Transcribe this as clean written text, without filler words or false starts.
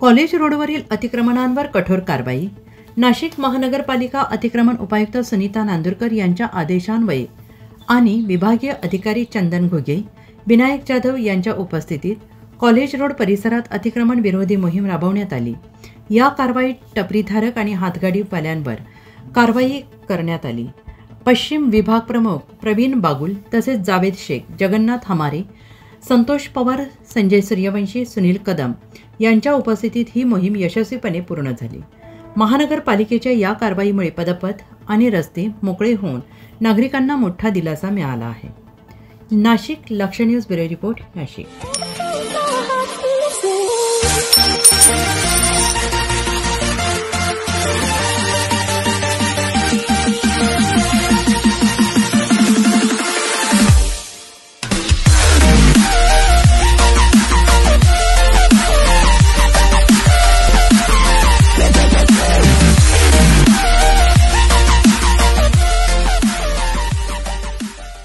College रोडवरील अतिक्रमणांवर कठोर कारवाई. नाशिक महानगरपालिका अतिक्रमण उपायुक्त सुनीता नांदुरकर यांच्या आदेशान्वये आणि विभागीय अधिकारी चंदन घुगे, विनायक जाधव यांच्या उपस्थितीत कॉलेज रोड परिसरात अतिक्रमण विरोधी मोहीम राबवण्यात आली. या कारवाईत टपरीधारक आणि हातगाडीवाल्यांवर कारवाई करण्यात आली. पश्चिम विभाग प्रमुख प्रवीण बागुल तसेच जावेद शेख, जगन्नाथ हमारे, संतोष पवार, संजय सूर्यवंशी, सुनील कदम यांच्या उपस्थितीत ही मोहीम यशस्वीपणे पूर्ण झाली. महानगरपालिकेच्या या कारवाईमुळे पदपथ आणि रस्ते मोकळे होऊन नागरिकांना मोठा दिलासा मिळाला आहे. नाशिक, लक्ष न्यूज ब्युरो रिपोर्ट, नाशिक.